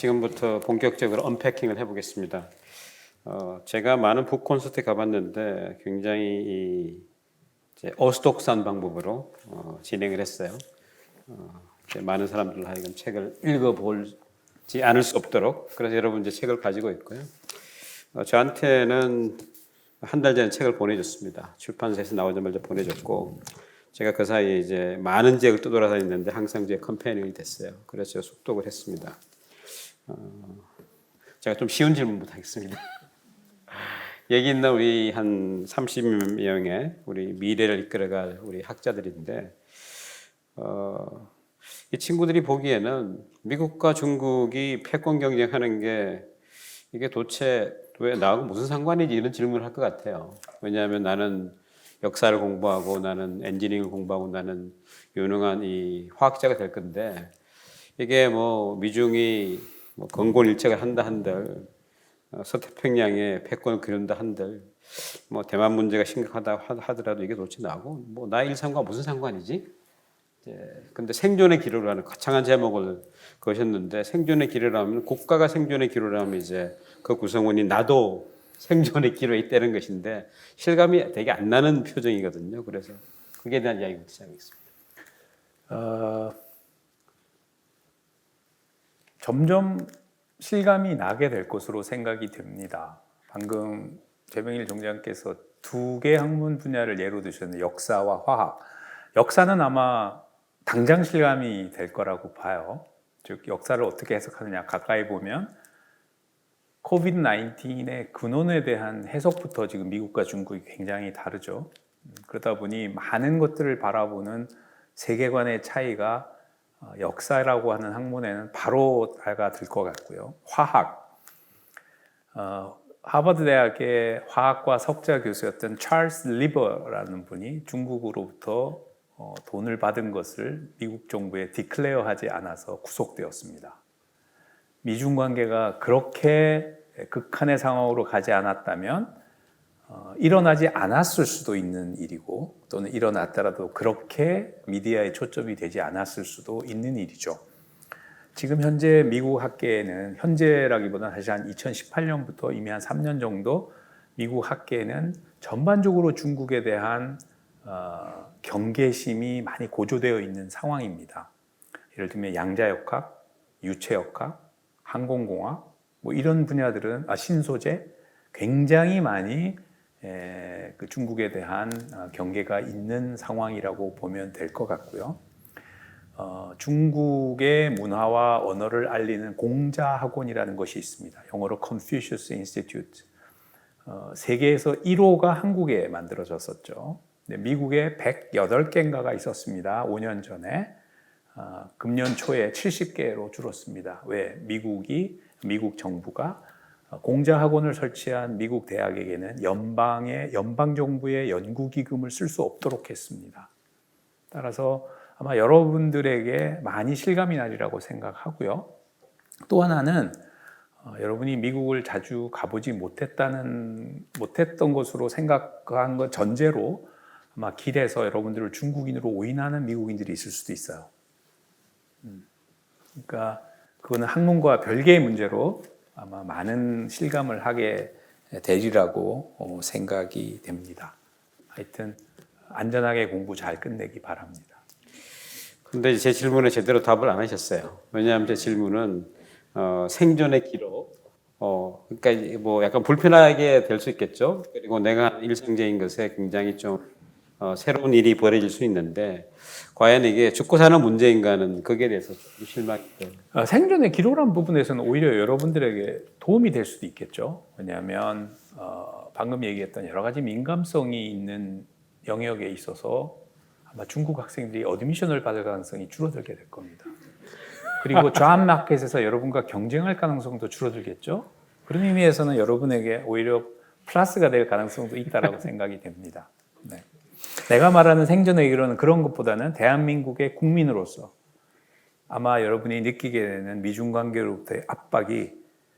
지금부터 본격적으로 언패킹을 해보겠습니다. 제가 많은 북 콘서트 가봤는데 굉장히 이제 어스독산 방법으로 진행을 했어요. 많은 사람들 하여금 책을 읽어보지 않을 수 없도록. 그래서 여러분 이제 책을 가지고 있고요. 저한테는 한 달 전에 책을 보내줬습니다. 출판사에서 나오자마자 보내줬고, 제가 그 사이에 이제 많은 지역을 떠돌아다녔는데 항상 제 컴패니언이 됐어요. 그래서 제가 숙독을 했습니다. 제가 좀 쉬운 질문부터 하겠습니다. 여기 있는 우리 한 30명의 우리 미래를 이끌어갈 우리 학자들인데, 이 친구들이 보기에는 미국과 중국이 패권 경쟁하는 게 이게 도대체 왜 나하고 무슨 상관이지 이런 질문을 할 것 같아요. 왜냐하면 나는 역사를 공부하고 나는 엔지니어링을 공부하고 나는 유능한 이 화학자가 될 건데 이게 뭐 미중이 뭐 건곤일책을 한다 한들 서태평양에 패권을 그린다 한들 뭐 대만 문제가 심각하다 하더라도 이게 도대체 나하고 뭐 나의 일상과 무슨 상관이지? 근데 생존의 기로라는 거창한 제목을 거셨는데 생존의 기로라면 국가가 생존의 기로라면 이제 그 구성원이 나도 생존의 기로에 있다는 것인데 실감이 되게 안 나는 표정이거든요. 그래서 그에 대한 이야기부터 시작하겠습니다. 점점 실감이 나게 될 것으로 생각이 됩니다. 방금 최병일 총장께서 두 개 학문 분야를 예로 드셨는데 역사와 화학. 역사는 아마 당장 실감이 될 거라고 봐요. 즉 역사를 어떻게 해석하느냐 가까이 보면 코비드 19의 근원에 대한 해석부터 지금 미국과 중국이 굉장히 다르죠. 그러다 보니 많은 것들을 바라보는 세계관의 차이가 역사라고 하는 학문에는 바로 다가들 것 같고요. 화학, 하버드 대학의 화학과 석좌 교수였던 찰스 리버라는 분이 중국으로부터 돈을 받은 것을 미국 정부에 디클레어하지 않아서 구속되었습니다. 미중 관계가 그렇게 극한의 상황으로 가지 않았다면 일어나지 않았을 수도 있는 일이고 또는 일어났더라도 그렇게 미디어의 초점이 되지 않았을 수도 있는 일이죠. 지금 현재 미국 학계에는 현재라기보다는 사실 한 2018년부터 이미 한 3년 정도 미국 학계에는 전반적으로 중국에 대한 경계심이 많이 고조되어 있는 상황입니다. 예를 들면 양자역학, 유체역학, 항공공학 뭐 이런 분야들은 신소재 굉장히 많이 그 중국에 대한 경계가 있는 상황이라고 보면 될 것 같고요. 중국의 문화와 언어를 알리는 공자학원이라는 것이 있습니다. 영어로 Confucius Institute. 세계에서 1호가 한국에 만들어졌었죠. 미국에 108개인가가 있었습니다. 5년 전에. 금년 초에 70개로 줄었습니다. 왜? 미국 정부가 공자학원을 설치한 미국 대학에게는 연방정부의 연구기금을 쓸 수 없도록 했습니다. 따라서 아마 여러분들에게 많이 실감이 나리라고 생각하고요. 또 하나는 여러분이 미국을 자주 가보지 못했던 것으로 생각한 것 전제로 아마 길에서 여러분들을 중국인으로 오인하는 미국인들이 있을 수도 있어요. 그러니까 그거는 학문과 별개의 문제로 아마 많은 실감을 하게 되리라고 생각이 됩니다. 하여튼 안전하게 공부 잘 끝내기 바랍니다. 근데 제 질문에 제대로 답을 안 하셨어요. 왜냐하면 제 질문은 생존의 기로, 그러니까 뭐 약간 불편하게 될 수 있겠죠. 그리고 내가 일상적인 것에 굉장히 좀 새로운 일이 벌어질 수 있는데 과연 이게 죽고 사는 문제인가는 거기에 대해서 좀 실망이 돼요. 생존의 기로란 부분에서는 오히려 여러분들에게 도움이 될 수도 있겠죠. 왜냐하면 방금 얘기했던 여러 가지 민감성이 있는 영역에 있어서 아마 중국 학생들이 어드미션을 받을 가능성이 줄어들게 될 겁니다. 그리고 잡 마켓에서 여러분과 경쟁할 가능성도 줄어들겠죠. 그런 의미에서는 여러분에게 오히려 플러스가 될 가능성도 있다고 생각이 됩니다. 네. 내가 말하는 생존의 기로는 그런 것보다는 대한민국의 국민으로서 아마 여러분이 느끼게 되는 미중 관계로부터의 압박이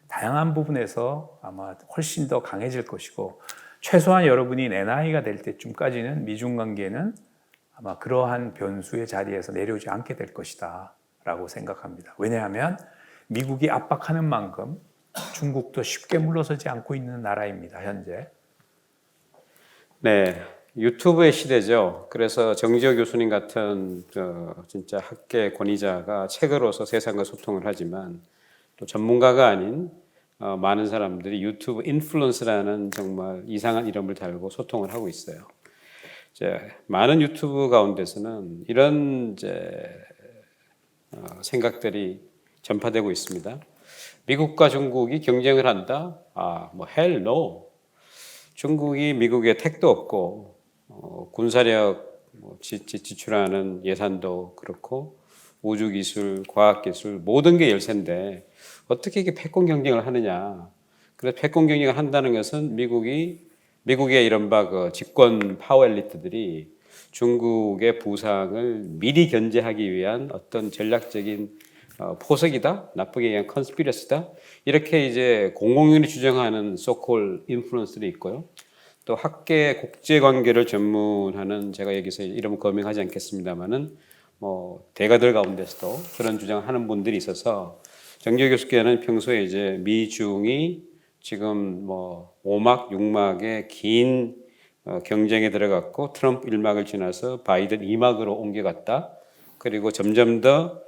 다양한 부분에서 아마 훨씬 더 강해질 것이고 최소한 여러분이 내 나이가 될 때쯤까지는 미중 관계는 아마 그러한 변수의 자리에서 내려오지 않게 될 것이다 라고 생각합니다. 왜냐하면 미국이 압박하는 만큼 중국도 쉽게 물러서지 않고 있는 나라입니다. 현재. 네, 유튜브의 시대죠. 그래서 정지혁 교수님 같은 진짜 학계 권위자가 책으로서 세상과 소통을 하지만 또 전문가가 아닌 많은 사람들이 유튜브 인플루언서라는 정말 이상한 이름을 달고 소통을 하고 있어요. 이제 많은 유튜브 가운데서는 이런 생각들이 전파되고 있습니다. 미국과 중국이 경쟁을 한다? 뭐 hell no. 중국이 미국에 택도 없고 군사력 지출하는 예산도 그렇고 우주기술, 과학기술 모든 게 열세인데 어떻게 이게 패권 경쟁을 하느냐. 그래서 패권 경쟁을 한다는 것은 미국의 이른바 그 집권 파워 엘리트들이 중국의 부상을 미리 견제하기 위한 어떤 전략적인 포석이다, 나쁘게 얘기한 컨스피러시다 이렇게 이제 공공연히 주장하는 소콜 인플루언서들이 있고요. 또 학계 국제 관계를 전문하는 제가 여기서 이름을 거명하지 않겠습니다만은 뭐 대가들 가운데서도 그런 주장을 하는 분들이 있어서 정지혁 교수께는 평소에 이제 미중이 지금 뭐 5막, 6막의 긴 경쟁에 들어갔고 트럼프 1막을 지나서 바이든 2막으로 옮겨갔다. 그리고 점점 더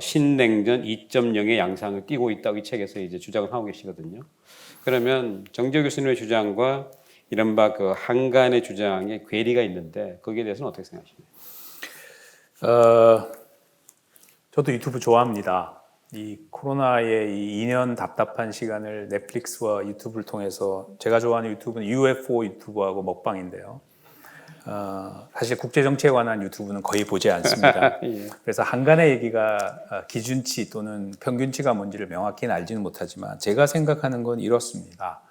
신냉전 2.0의 양상을 띠고 있다고 이 책에서 이제 주장을 하고 계시거든요. 그러면 정지혁 교수님의 주장과 이른바 그 한간의 주장에 괴리가 있는데 거기에 대해서는 어떻게 생각하십니까? 저도 유튜브 좋아합니다. 이 코로나의 이 2년 답답한 시간을 넷플릭스와 유튜브를 통해서 제가 좋아하는 유튜브는 UFO 유튜브하고 먹방인데요. 사실 국제 정치에 관한 유튜브는 거의 보지 않습니다. 예. 그래서 한간의 얘기가 기준치 또는 평균치가 뭔지를 명확히는 알지는 못하지만 제가 생각하는 건 이렇습니다.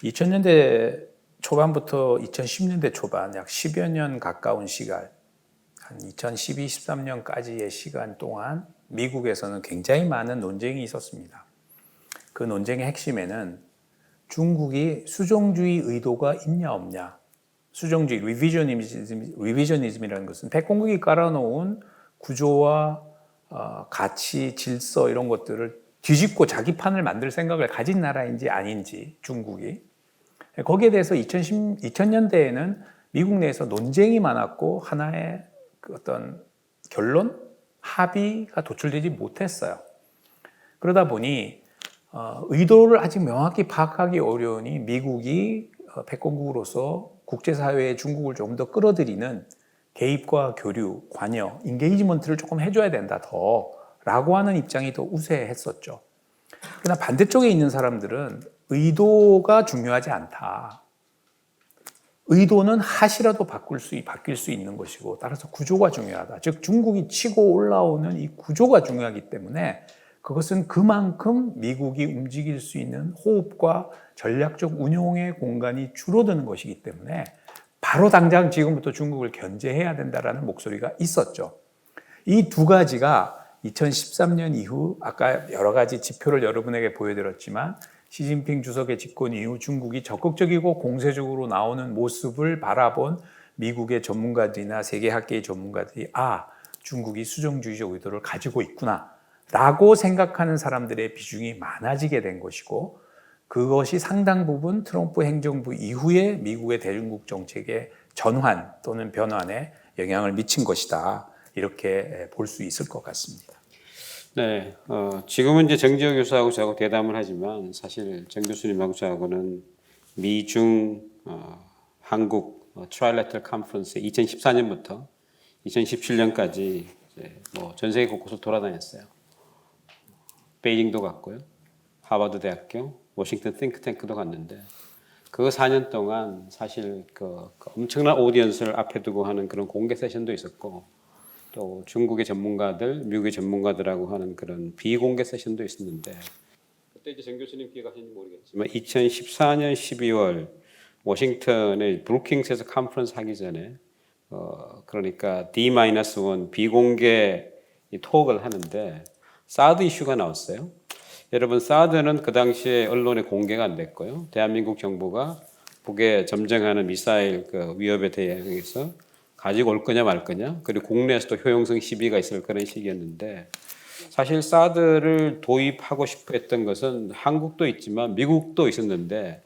2000년대 초반부터 2010년대 초반 약 10여 년 가까운 시간 한 2012, 13년까지의 시간 동안 미국에서는 굉장히 많은 논쟁이 있었습니다. 그 논쟁의 핵심에는 중국이 수종주의 의도가 있냐 없냐. 수종주의, 리비저니즘이라는 것은 백공국이 깔아놓은 구조와 가치, 질서 이런 것들을 뒤집고 자기 판을 만들 생각을 가진 나라인지 아닌지 중국이. 거기에 대해서 2000년대에는 미국 내에서 논쟁이 많았고 하나의 그 어떤 결론, 합의가 도출되지 못했어요. 그러다 보니 의도를 아직 명확히 파악하기 어려우니 미국이 패권국으로서 국제사회에 중국을 조금 더 끌어들이는 개입과 교류, 관여, 인게이지먼트를 조금 해줘야 된다 더 라고 하는 입장이 더 우세했었죠. 그러나 반대쪽에 있는 사람들은 의도가 중요하지 않다. 의도는 하시라도 바뀔 수 있는 것이고 따라서 구조가 중요하다. 즉 중국이 치고 올라오는 이 구조가 중요하기 때문에 그것은 그만큼 미국이 움직일 수 있는 호흡과 전략적 운용의 공간이 줄어드는 것이기 때문에 바로 당장 지금부터 중국을 견제해야 된다라는 목소리가 있었죠. 이 두 가지가 2013년 이후 아까 여러 가지 지표를 여러분에게 보여드렸지만 시진핑 주석의 집권 이후 중국이 적극적이고 공세적으로 나오는 모습을 바라본 미국의 전문가들이나 세계 학계의 전문가들이 중국이 수정주의적 의도를 가지고 있구나 라고 생각하는 사람들의 비중이 많아지게 된 것이고 그것이 상당 부분 트럼프 행정부 이후에 미국의 대중국 정책의 전환 또는 변환에 영향을 미친 것이다. 이렇게 볼 수 있을 것 같습니다. 네, 지금은 이제 정지혁 교수하고 저하고 대담을 하지만 사실 정 교수님하고 저하고는 미중 한국 트라이래터럴 컨퍼런스 2014년부터 2017년까지 뭐 전 세계 곳곳을 돌아다녔어요. 베이징도 갔고요, 하버드 대학교, 워싱턴 띵크탱크도 갔는데 그 4년 동안 사실 그 엄청난 오디언스를 앞에 두고 하는 그런 공개 세션도 있었고. 또 중국의 전문가들, 미국의 전문가들하고 하는 그런 비공개 세션도 있었는데 그때 이제 정 교수님 기억하시는지 모르겠지만 2014년 12월 워싱턴의 브루킹스에서 컨퍼런스 하기 전에 그러니까 D-1 비공개 톡을 하는데 사드 이슈가 나왔어요. 여러분 사드는 그 당시에 언론에 공개가 안 됐고요. 대한민국 정부가 북에 점령하는 미사일 그 위협에 대해서 가지고 올 거냐 말 거냐 그리고 국내에서도 효용성 시비가 있을 그런 시기였는데 사실 사드를 도입하고 싶어 했던 것은 한국도 있지만 미국도 있었는데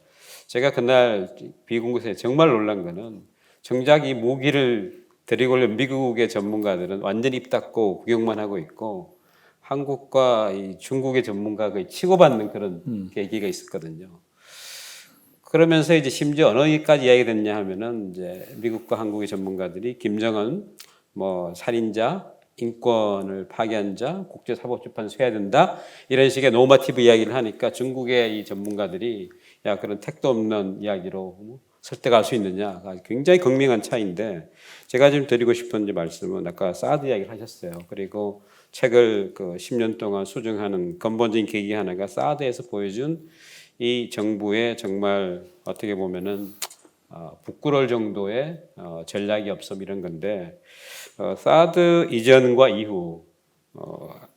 제가 그날 비공개에서 정말 놀란 거는 정작 이 무기를 데리고 올 미국의 전문가들은 완전히 입 닫고 구경만 하고 있고 한국과 이 중국의 전문가가 치고받는 그런 계기가 있었거든요. 그러면서 이제 심지어 어느 까지 이야기가 됐냐 하면은 이제 미국과 한국의 전문가들이 김정은 뭐 살인자, 인권을 파괴한 자, 국제사법재판소 해야 된다 이런 식의 노마티브 이야기를 하니까 중국의 이 전문가들이 야 그런 택도 없는 이야기로 설득할 수 있느냐 굉장히 극명한 차이인데 제가 지금 드리고 싶은 이제 말씀은 아까 사드 이야기를 하셨어요. 그리고 책을 그 10년 동안 수정하는 근본적인 계기 하나가 사드에서 보여준 이 정부의 정말 어떻게 보면은 부끄러울 정도의 전략이 없음 이런 건데 사드 이전과 이후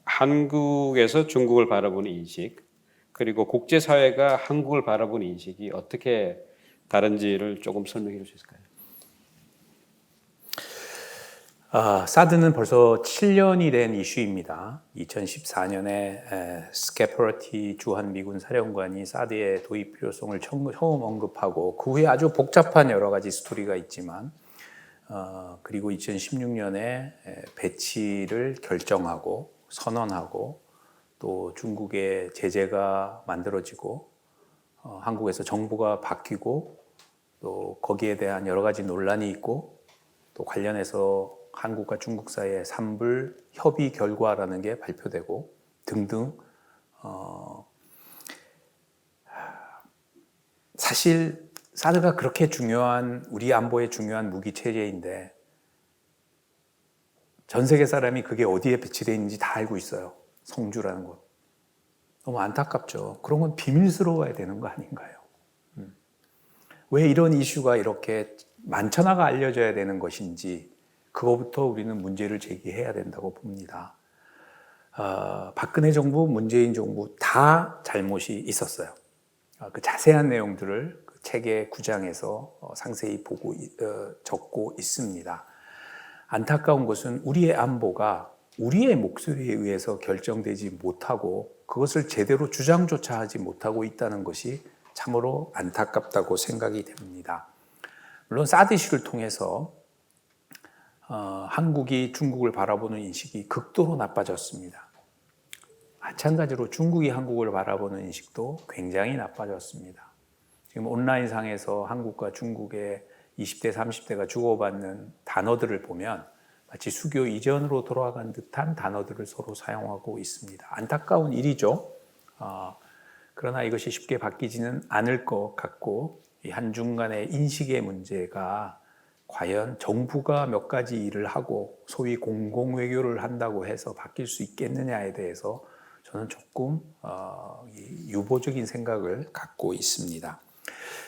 한국에서 중국을 바라보는 인식 그리고 국제사회가 한국을 바라보는 인식이 어떻게 다른지를 조금 설명해 줄 수 있을까요? 사드는 벌써 7년이 된 이슈입니다. 2014년에 스캐퍼러티 주한 미군 사령관이 사드의 도입 필요성을 처음 언급하고 그 후에 아주 복잡한 여러 가지 스토리가 있지만 그리고 2016년에 배치를 결정하고 선언하고 또 중국의 제재가 만들어지고 한국에서 정부가 바뀌고 또 거기에 대한 여러 가지 논란이 있고 또 관련해서 한국과 중국 사이의 삼불 협의 결과라는 게 발표되고 등등 사실 사드가 그렇게 중요한 우리 안보에 중요한 무기 체제인데 전 세계 사람이 그게 어디에 배치되어 있는지 다 알고 있어요. 성주라는 곳. 너무 안타깝죠. 그런 건 비밀스러워야 되는 거 아닌가요? 왜 이런 이슈가 이렇게 만천하가 알려져야 되는 것인지 그거부터 우리는 문제를 제기해야 된다고 봅니다. 박근혜 정부, 문재인 정부 다 잘못이 있었어요. 그 자세한 내용들을 그 책의 9장에서 상세히 적고 있습니다. 안타까운 것은 우리의 안보가 우리의 목소리에 의해서 결정되지 못하고 그것을 제대로 주장조차 하지 못하고 있다는 것이 참으로 안타깝다고 생각이 됩니다. 물론 사드 이슈를 통해서 한국이 중국을 바라보는 인식이 극도로 나빠졌습니다. 마찬가지로 중국이 한국을 바라보는 인식도 굉장히 나빠졌습니다. 지금 온라인상에서 한국과 중국의 20대, 30대가 주고받는 단어들을 보면 마치 수교 이전으로 돌아간 듯한 단어들을 서로 사용하고 있습니다. 안타까운 일이죠. 그러나 이것이 쉽게 바뀌지는 않을 것 같고 이 한중간의 인식의 문제가 과연 정부가 몇 가지 일을 하고 소위 공공외교를 한다고 해서 바뀔 수 있겠느냐에 대해서 저는 조금 유보적인 생각을 갖고 있습니다.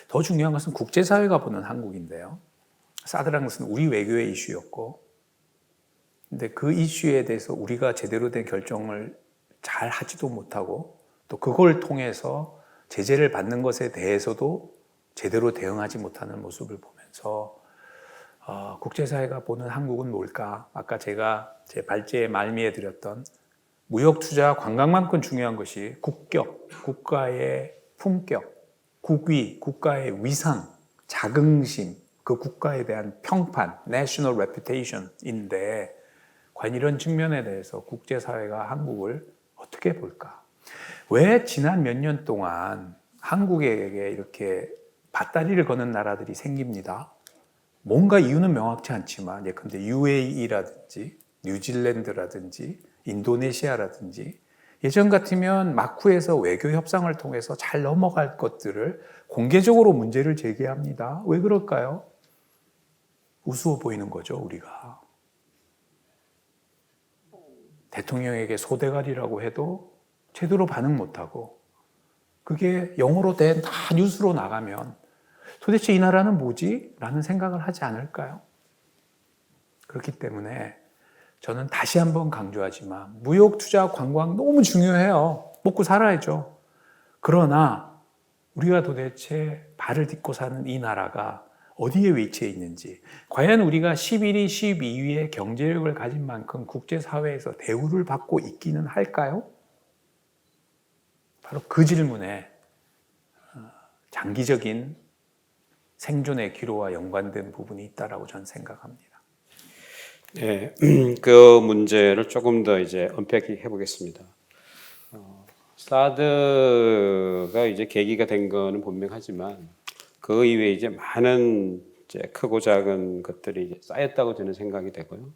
더 중요한 것은 국제사회가 보는 한국인데요. 사드라는 것은 우리 외교의 이슈였고 근데 그 이슈에 대해서 우리가 제대로 된 결정을 잘 하지도 못하고 또 그걸 통해서 제재를 받는 것에 대해서도 제대로 대응하지 못하는 모습을 보면서 국제사회가 보는 한국은 뭘까? 아까 제가 제 발제에 말미에 드렸던 무역, 투자, 관광만큼 중요한 것이 국격, 국가의 품격, 국위, 국가의 위상, 자긍심, 그 국가에 대한 평판, national reputation인데 과연 이런 측면에 대해서 국제사회가 한국을 어떻게 볼까? 왜 지난 몇 년 동안 한국에게 이렇게 밭다리를 거는 나라들이 생깁니다. 뭔가 이유는 명확치 않지만 예컨대 UAE라든지 뉴질랜드라든지 인도네시아라든지 예전 같으면 마쿠에서 외교 협상을 통해서 잘 넘어갈 것들을 공개적으로 문제를 제기합니다. 왜 그럴까요? 우스워 보이는 거죠, 우리가. 대통령에게 소대가리라고 해도 제대로 반응 못하고 그게 영어로 된 다 뉴스로 나가면 도대체 이 나라는 뭐지? 라는 생각을 하지 않을까요? 그렇기 때문에 저는 다시 한번 강조하지만 무역, 투자, 관광 너무 중요해요. 먹고 살아야죠. 그러나 우리가 도대체 발을 딛고 사는 이 나라가 어디에 위치해 있는지, 과연 우리가 11위, 12위의 경제력을 가진 만큼 국제사회에서 대우를 받고 있기는 할까요? 바로 그 질문에 장기적인 생존의 기로와 연관된 부분이 있다라고 저는 생각합니다. 네, 그 문제를 조금 더 이제 언패킹 해보겠습니다. 사드가 이제 계기가 된 거는 분명하지만 그 이외에 이제 많은 이제 크고 작은 것들이 이제 쌓였다고 저는 생각이 되고요.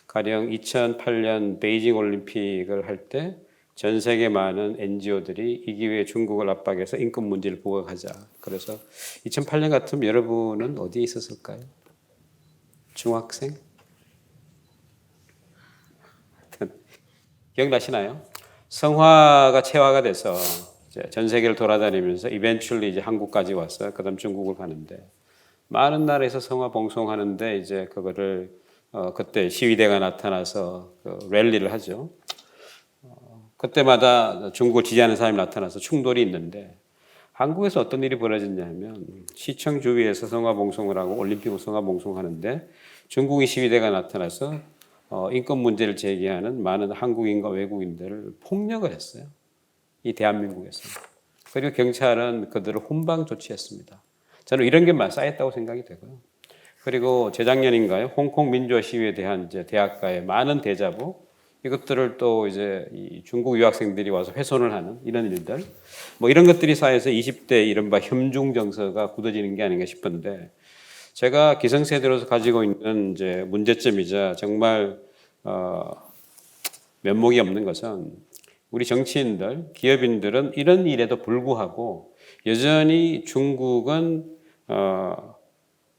가령 2008년 베이징 올림픽을 할 때 전 세계 많은 NGO들이 이 기회에 중국을 압박해서 인권 문제를 부각하자. 그래서 2008년 같으면 여러분은 어디에 있었을까요? 중학생? 기억나시나요? 성화가 체화가 돼서 이제 전 세계를 돌아다니면서 이벤츄얼리 이제 한국까지 왔어요. 그다음 중국을 가는데 많은 나라에서 성화 봉송하는데 이제 그거를 그때 시위대가 나타나서 그 랠리를 하죠. 그때마다 중국을 지지하는 사람이 나타나서 충돌이 있는데 한국에서 어떤 일이 벌어졌냐면 시청 주위에서 성화 봉송을 하고 올림픽 성화 봉송하는데 중국인 시위대가 나타나서 인권 문제를 제기하는 많은 한국인과 외국인들을 폭력을 했어요. 이 대한민국에서. 그리고 경찰은 그들을 훈방 조치했습니다. 저는 이런 게 쌓였다고 생각이 되고요. 그리고 재작년인가요? 홍콩 민주화 시위에 대한 이제 대학가의 많은 대자보 이것들을 또 이제 이 중국 유학생들이 와서 훼손을 하는 이런 일들 뭐 이런 것들이 쌓여서 20대 이른바 혐중 정서가 굳어지는 게 아닌가 싶은데 제가 기성세대로서 가지고 있는 이제 문제점이자 정말 면목이 없는 것은 우리 정치인들, 기업인들은 이런 일에도 불구하고 여전히 중국은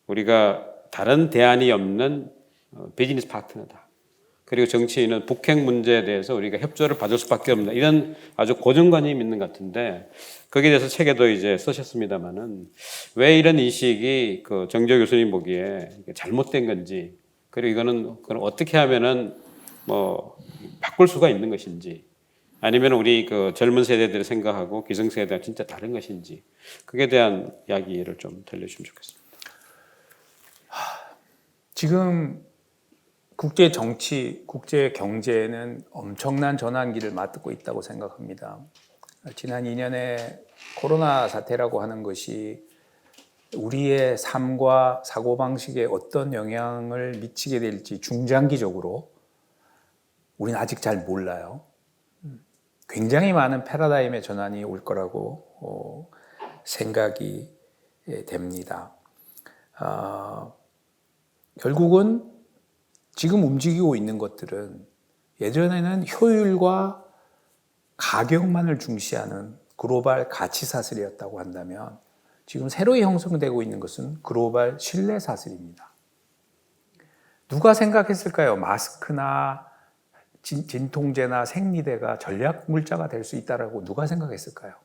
우리가 다른 대안이 없는 비즈니스 파트너다. 그리고 정치인은 북핵 문제에 대해서 우리가 협조를 받을 수밖에 없는 이런 아주 고정관념이 있는 것 같은데 거기에 대해서 책에도 이제 쓰셨습니다만은 왜 이런 인식이 그 정조 교수님 보기에 잘못된 건지 그리고 이거는 그럼 어떻게 하면은 뭐 바꿀 수가 있는 것인지 아니면 우리 그 젊은 세대들이 생각하고 기성세대가 진짜 다른 것인지 그에 대한 이야기를 좀 들려주시면 좋겠습니다. 지금 국제 정치, 국제 경제는 엄청난 전환기를 맞고 있다고 생각합니다. 지난 2년의 코로나 사태라고 하는 것이 우리의 삶과 사고방식에 어떤 영향을 미치게 될지 중장기적으로 우리는 아직 잘 몰라요. 굉장히 많은 패러다임의 전환이 올 거라고 생각이 됩니다. 결국은 지금 움직이고 있는 것들은 예전에는 효율과 가격만을 중시하는 글로벌 가치 사슬이었다고 한다면 지금 새로이 형성되고 있는 것은 글로벌 신뢰 사슬입니다. 누가 생각했을까요? 마스크나 진통제나 생리대가 전략 물자가 될 수 있다라고 누가 생각했을까요?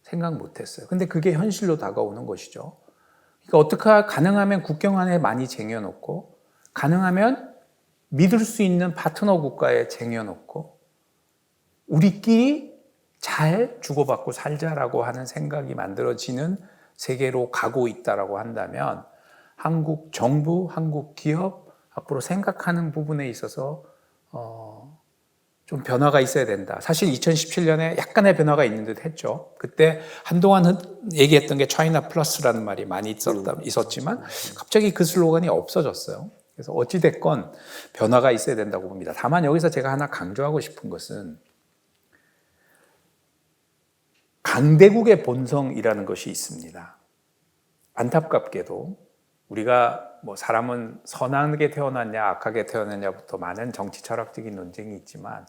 생각 못했어요. 근데 그게 현실로 다가오는 것이죠. 그러니까 어떻게 가능하면 국경 안에 많이 쟁여놓고 가능하면 믿을 수 있는 파트너 국가에 쟁여놓고 우리끼리 잘 주고받고 살자라고 하는 생각이 만들어지는 세계로 가고 있다라고 한다면 한국 정부, 한국 기업 앞으로 생각하는 부분에 있어서 좀 변화가 있어야 된다. 사실 2017년에 약간의 변화가 있는 듯 했죠. 그때 한동안 얘기했던 게 차이나 플러스라는 말이 많이 있었지만 갑자기 그 슬로건이 없어졌어요. 그래서 어찌됐건 변화가 있어야 된다고 봅니다. 다만 여기서 제가 하나 강조하고 싶은 것은 강대국의 본성이라는 것이 있습니다. 안타깝게도 우리가 뭐 사람은 선하게 태어났냐 악하게 태어났냐부터 많은 정치 철학적인 논쟁이 있지만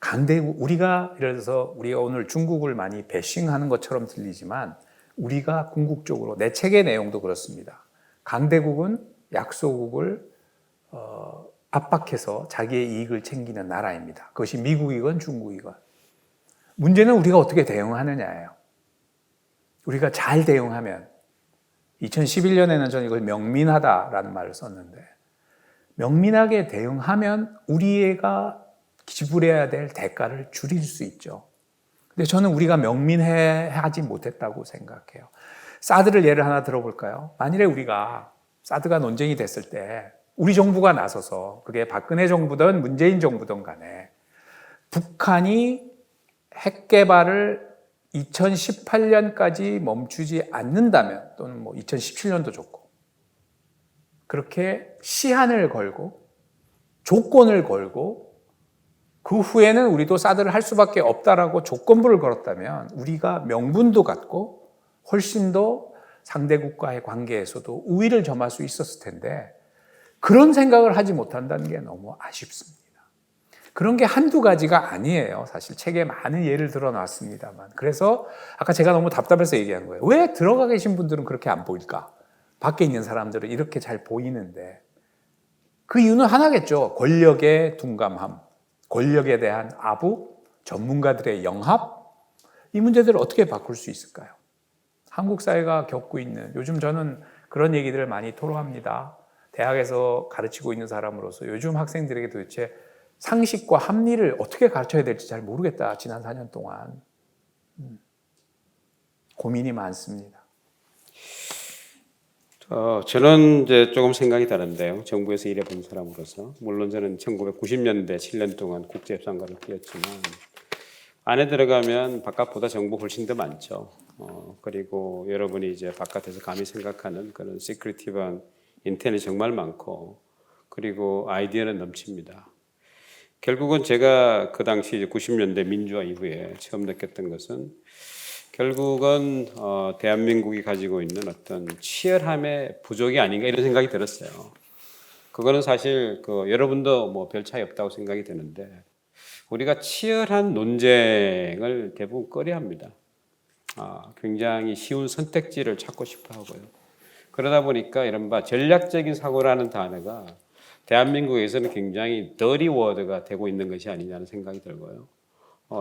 강대국 우리가 예를 들어서 우리가 오늘 중국을 많이 배싱하는 것처럼 들리지만 우리가 궁극적으로 내 책의 내용도 그렇습니다. 강대국은 약소국을 압박해서 자기의 이익을 챙기는 나라입니다. 그것이 미국이건 중국이건. 문제는 우리가 어떻게 대응하느냐예요. 우리가 잘 대응하면 2011년에는 저는 이걸 명민하다라는 말을 썼는데 명민하게 대응하면 우리가 지불해야 될 대가를 줄일 수 있죠. 근데 저는 우리가 명민하지 못했다고 생각해요. 사드를 예를 하나 들어볼까요? 만일에 우리가 사드가 논쟁이 됐을 때 우리 정부가 나서서 그게 박근혜 정부든 문재인 정부든 간에 북한이 핵 개발을 2018년까지 멈추지 않는다면 또는 뭐 2017년도 좋고 그렇게 시한을 걸고 조건을 걸고 그 후에는 우리도 사드를 할 수밖에 없다라고 조건부를 걸었다면 우리가 명분도 갖고 훨씬 더 상대국과의 관계에서도 우위를 점할 수 있었을 텐데 그런 생각을 하지 못한다는 게 너무 아쉽습니다. 그런 게 한두 가지가 아니에요. 사실 책에 많은 예를 들어놨습니다만. 그래서 아까 제가 너무 답답해서 얘기한 거예요. 왜 들어가 계신 분들은 그렇게 안 보일까? 밖에 있는 사람들은 이렇게 잘 보이는데. 그 이유는 하나겠죠. 권력의 둔감함, 권력에 대한 아부, 전문가들의 영합. 이 문제들을 어떻게 바꿀 수 있을까요? 한국 사회가 겪고 있는, 요즘 저는 그런 얘기들을 많이 토로합니다. 대학에서 가르치고 있는 사람으로서 요즘 학생들에게 도대체 상식과 합리를 어떻게 가르쳐야 될지 잘 모르겠다. 지난 4년 동안. 고민이 많습니다. 저는 이제 조금 생각이 다른데요. 정부에서 일해본 사람으로서. 물론 저는 1990년대 7년 동안 국제협상가를 뛰었지만 안에 들어가면 바깥보다 정보 훨씬 더 많죠. 그리고 여러분이 이제 바깥에서 감히 생각하는 그런 시크리티브한 인텔이 정말 많고 그리고 아이디어는 넘칩니다. 결국은 제가 그 당시 이제 90년대 민주화 이후에 처음 느꼈던 것은 결국은 대한민국이 가지고 있는 어떤 치열함의 부족이 아닌가 이런 생각이 들었어요. 그거는 사실 여러분도 뭐 별 차이 없다고 생각이 드는데 우리가 치열한 논쟁을 대부분 꺼려합니다. 굉장히 쉬운 선택지를 찾고 싶어 하고요. 그러다 보니까 이른바 전략적인 사고라는 단어가 대한민국에서는 굉장히 더리 워드가 되고 있는 것이 아니냐는 생각이 들고요.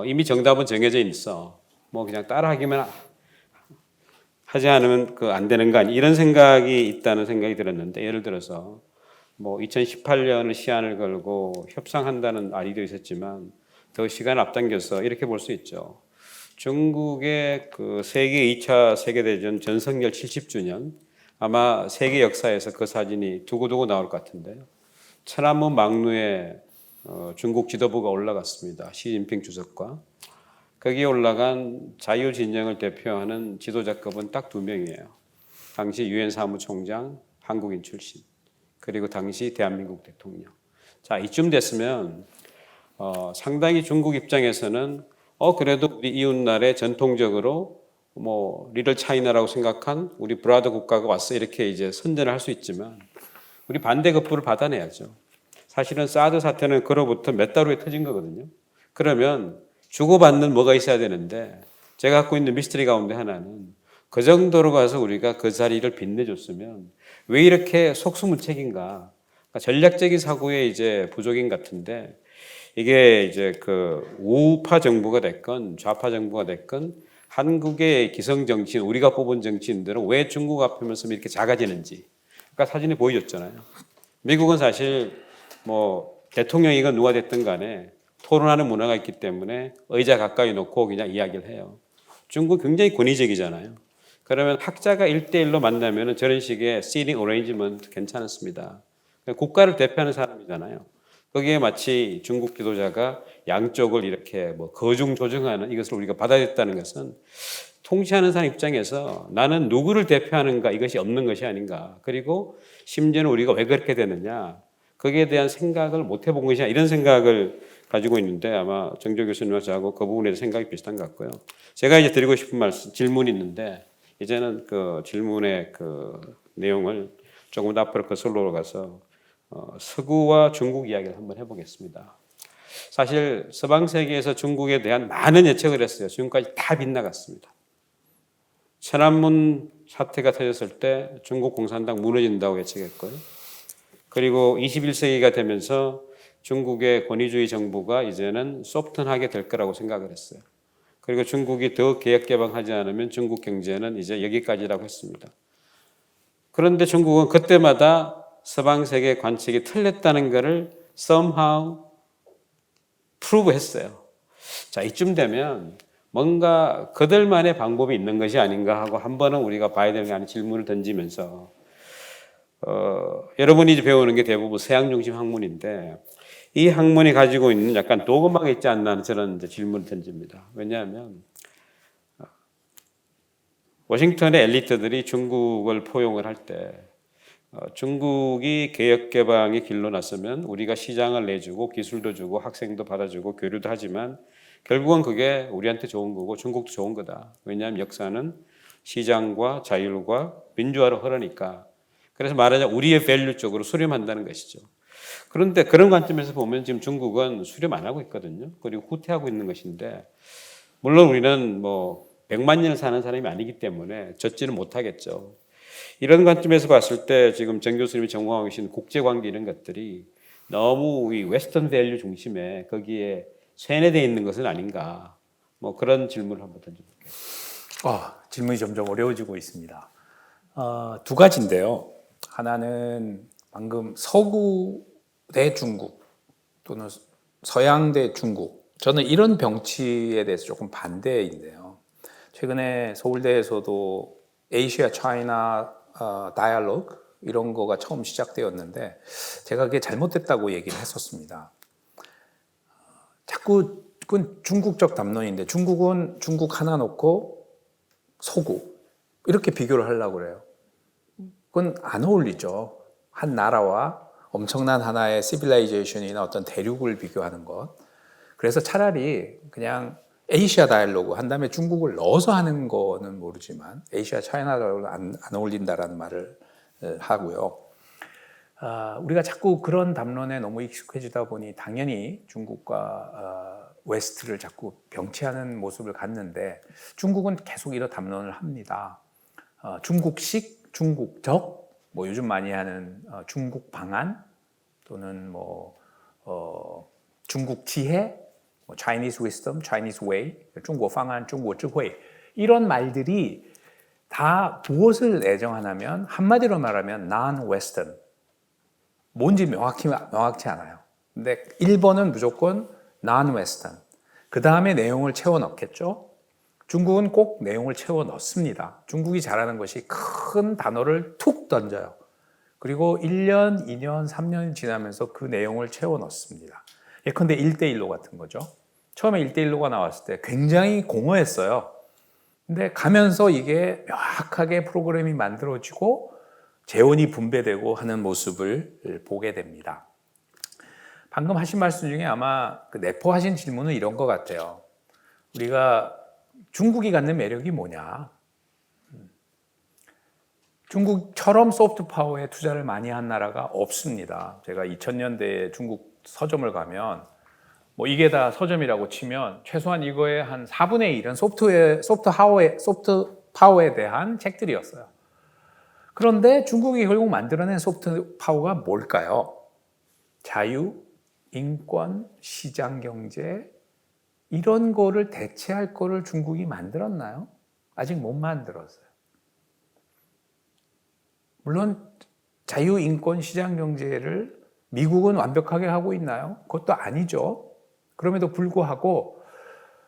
이미 정답은 정해져 있어. 뭐 그냥 따라하기만 하지 않으면 안 되는 거 아니 이런 생각이 있다는 생각이 들었는데 예를 들어서 뭐 2018년을 시한을 걸고 협상한다는 아이디어도 있었지만 더 시간을 앞당겨서 이렇게 볼 수 있죠. 중국의 세계 2차 세계대전 전성렬 70주년 아마 세계 역사에서 그 사진이 두고두고 나올 것 같은데요. 천안문 망루에 중국 지도부가 올라갔습니다. 시진핑 주석과 거기에 올라간 자유진영을 대표하는 지도자급은 딱 2명이에요. 당시 유엔 사무총장, 한국인 출신, 그리고 당시 대한민국 대통령. 자, 이쯤 됐으면 상당히 중국 입장에서는 그래도 우리 이웃나라에 전통적으로 뭐 리틀 차이나라고 생각한 우리 브라더 국가가 왔어 이렇게 이제 선전을 할 수 있지만 우리 반대급부를 받아내야죠. 사실은 사드 사태는 그로부터 몇 달 후에 터진 거거든요. 그러면 주고받는 뭐가 있어야 되는데 제가 갖고 있는 미스터리 가운데 하나는 그 정도로 가서 우리가 그 자리를 빛내줬으면 왜 이렇게 속수무책인가? 그러니까 전략적인 사고의 이제 부족인 같은데 이게 이제 우파 정부가 됐건 좌파 정부가 됐건 한국의 기성 정치인 우리가 뽑은 정치인들은 왜 중국 앞에만 서면 이렇게 작아지는지 아까 사진에 보여줬잖아요. 미국은 사실 뭐 대통령이건 누가 됐든 간에 토론하는 문화가 있기 때문에 의자 가까이 놓고 그냥 이야기를 해요. 중국 굉장히 권위적이잖아요. 그러면 학자가 1대1로 만나면 저런 식의 seating arrangement 괜찮습니다. 국가를 대표하는 사람이잖아요. 거기에 마치 중국 지도자가 양쪽을 이렇게 뭐 거중조정하는 이것을 우리가 받아들였다는 것은 통치하는 사람 입장에서 나는 누구를 대표하는가 이것이 없는 것이 아닌가. 그리고 심지어는 우리가 왜 그렇게 되느냐. 거기에 대한 생각을 못 해본 것이냐 이런 생각을 가지고 있는데 아마 정조 교수님과 저하고 그 부분에 대해서 생각이 비슷한 것 같고요. 제가 이제 드리고 싶은 질문이 있는데 이제는 그 질문의 내용을 조금 더 앞으로 거슬러 가서 서구와 중국 이야기를 한번 해보겠습니다. 사실 서방 세계에서 중국에 대한 많은 예측을 했어요. 지금까지 다 빗나갔습니다. 천안문 사태가 터졌을 때 중국 공산당 무너진다고 예측했고요. 그리고 21세기가 되면서 중국의 권위주의 정부가 이제는 소프트하게 될 거라고 생각을 했어요. 그리고 중국이 더 개혁 개방하지 않으면 중국 경제는 이제 여기까지라고 했습니다. 그런데 중국은 그때마다 서방 세계 관측이 틀렸다는 것을 somehow prove 했어요. 자, 이쯤 되면 뭔가 그들만의 방법이 있는 것이 아닌가 하고 한 번은 우리가 봐야 되는 게 아닌 질문을 던지면서 여러분이 이제 배우는 게 대부분 서양 중심 학문인데 이 학문이 가지고 있는 약간 도그마가 있지 않나 하는 저는 이제 질문을 던집니다. 왜냐하면 워싱턴의 엘리트들이 중국을 포용을 할 때 중국이 개혁개방의 길로 나서면 우리가 시장을 내주고 기술도 주고 학생도 받아주고 교류도 하지만 결국은 그게 우리한테 좋은 거고 중국도 좋은 거다. 왜냐하면 역사는 시장과 자율과 민주화로 흐르니까. 그래서 말하자면 우리의 밸류 쪽으로 수렴한다는 것이죠. 그런데 그런 관점에서 보면 지금 중국은 수렴 안 하고 있거든요. 그리고 후퇴하고 있는 것인데 물론 우리는 뭐 100만 년을 사는 사람이 아니기 때문에 젖지는 못하겠죠. 이런 관점에서 봤을 때 지금 정 교수님이 전공하고 계신 국제관계 이런 것들이 너무 이 웨스턴 밸류 중심에 거기에 세뇌되어 있는 것은 아닌가. 뭐 그런 질문을 한번 던져볼게요. 질문이 점점 어려워지고 있습니다. 두 가지인데요. 하나는 방금 서구 대 중국 또는 서양 대 중국. 저는 이런 병치에 대해서 조금 반대인데요. 최근에 서울대에서도 에이시아 차이나 다이얼로그 이런 거가 처음 시작되었는데 제가 그게 잘못됐다고 얘기를 했었습니다. 자꾸 그건 중국적 담론인데 중국은 중국 하나 놓고 서구 이렇게 비교를 하려고 그래요. 그건 안 어울리죠. 한 나라와 엄청난 하나의 시빌라이제이션이나 어떤 대륙을 비교하는 것. 그래서 차라리 그냥 에이시아 다이얼로그 한 다음에 중국을 넣어서 하는 거는 모르지만 에이시아 차이나 다이얼로그 안 어울린다라는 말을 하고요. 우리가 자꾸 그런 담론에 너무 익숙해지다 보니 당연히 중국과 웨스트를 자꾸 병치하는 모습을 갖는데 중국은 계속 이런 담론을 합니다. 중국식, 중국적, 뭐 요즘 많이 하는 중국 방안 또는 중국 지혜, Chinese wisdom, Chinese way, 중국 방안, 중국智慧 이런 말들이 다 무엇을 애정하냐면 한마디로 말하면 non-Western 뭔지 명확치 않아요. 근데 1번은 무조건 non-Western 그 다음에 내용을 채워 넣겠죠. 중국은 꼭 내용을 채워 넣습니다. 중국이 잘하는 것이 큰 단어를 툭 던져요. 그리고 1년, 2년, 3년 지나면서 그 내용을 채워 넣습니다. 예컨대 1대1로 같은 거죠. 처음에 1대1로가 나왔을 때 굉장히 공허했어요. 근데 가면서 이게 명확하게 프로그램이 만들어지고 재원이 분배되고 하는 모습을 보게 됩니다. 방금 하신 말씀 중에 아마 내포하신 질문은 이런 것 같아요. 우리가 중국이 갖는 매력이 뭐냐? 중국처럼 소프트 파워에 투자를 많이 한 나라가 없습니다. 제가 2000년대에 중국 서점을 가면 이게 다 서점이라고 치면 최소한 이거의 한 4분의 1은 소프트 파워에 대한 책들이었어요. 그런데 중국이 결국 만들어낸 소프트 파워가 뭘까요? 자유, 인권, 시장 경제 이런 거를 대체할 거를 중국이 만들었나요? 아직 못 만들었어요. 물론 자유, 인권, 시장 경제를 미국은 완벽하게 하고 있나요? 그것도 아니죠. 그럼에도 불구하고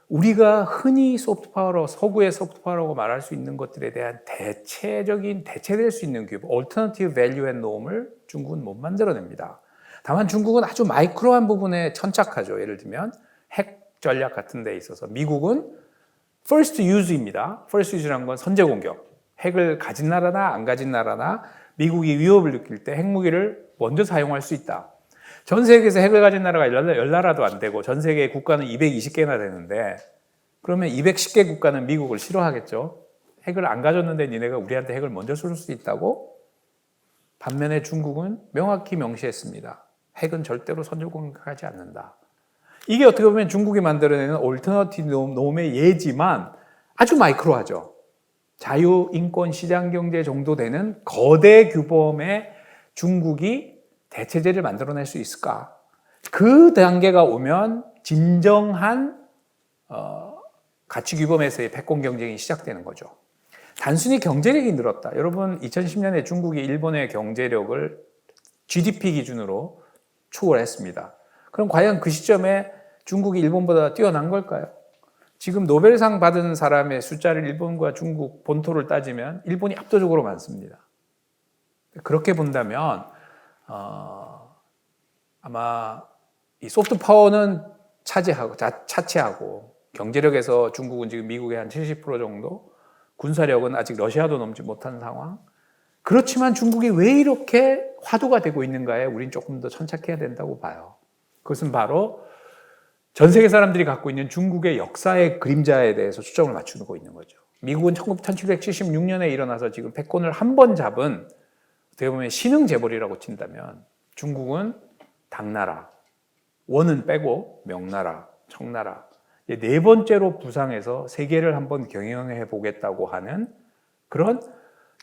우리가 흔히 소프트파워로 서구의 소프트파워라고 말할 수 있는 것들에 대한 대체될 수 있는 규범, alternative value and norm을 중국은 못 만들어냅니다. 다만 중국은 아주 마이크로한 부분에 천착하죠. 예를 들면 핵 전략 같은 데 있어서 미국은 first use입니다. first use라는 건 선제 공격. 핵을 가진 나라나 안 가진 나라나 미국이 위협을 느낄 때 핵무기를 먼저 사용할 수 있다. 전 세계에서 핵을 가진 나라가 10나라도 안 되고 전 세계 국가는 220개나 되는데 그러면 210개 국가는 미국을 싫어하겠죠. 핵을 안 가졌는데 니네가 우리한테 핵을 먼저 쏠 수 있다고? 반면에 중국은 명확히 명시했습니다. 핵은 절대로 선제 공격하지 않는다. 이게 어떻게 보면 중국이 만들어내는 올터너티브 놈의 예지만 아주 마이크로하죠. 자유, 인권, 시장 경제 정도 되는 거대 규범의 중국이 대체제를 만들어낼 수 있을까? 그 단계가 오면 진정한 가치 규범에서의 패권 경쟁이 시작되는 거죠. 단순히 경제력이 늘었다. 여러분 2010년에 중국이 일본의 경제력을 GDP 기준으로 초월했습니다. 그럼 과연 그 시점에 중국이 일본보다 뛰어난 걸까요? 지금 노벨상 받은 사람의 숫자를 일본과 중국 본토를 따지면 일본이 압도적으로 많습니다. 그렇게 본다면 아마 이 소프트 파워는 차치하고 경제력에서 중국은 지금 미국의 한 70% 정도, 군사력은 아직 러시아도 넘지 못한 상황. 그렇지만 중국이 왜 이렇게 화두가 되고 있는가에 우린 조금 더 천착해야 된다고 봐요. 그것은 바로 전 세계 사람들이 갖고 있는 중국의 역사의 그림자에 대해서 초점을 맞추고 있는 거죠. 미국은 1776년에 일어나서 지금 패권을 한 번 잡은 어떻게 보면 신흥 재벌이라고 친다면 중국은 당나라, 원은 빼고 명나라, 청나라, 네 번째로 부상해서 세계를 한번 경영해 보겠다고 하는 그런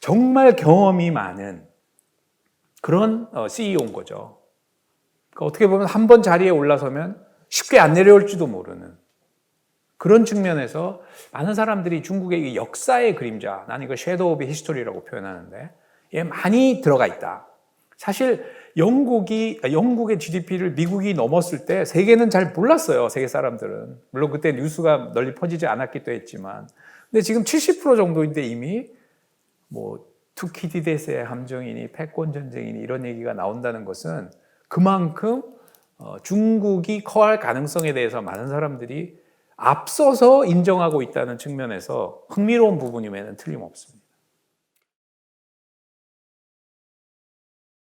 정말 경험이 많은 그런 CEO인 거죠. 그러니까 어떻게 보면 한 번 자리에 올라서면 쉽게 안 내려올지도 모르는 그런 측면에서 많은 사람들이 중국의 이 역사의 그림자, 나는 이걸 섀도우 오브 히스토리라고 표현하는데 에 많이 들어가 있다. 사실 영국의 GDP를 미국이 넘었을 때 세계는 잘 몰랐어요. 세계 사람들은. 물론 그때 뉴스가 널리 퍼지지 않았기도 했지만. 근데 지금 70% 정도인데 이미 뭐 투키디데스의 함정이니 패권 전쟁이니 이런 얘기가 나온다는 것은 그만큼 중국이 커할 가능성에 대해서 많은 사람들이 앞서서 인정하고 있다는 측면에서 흥미로운 부분임에는 틀림없습니다.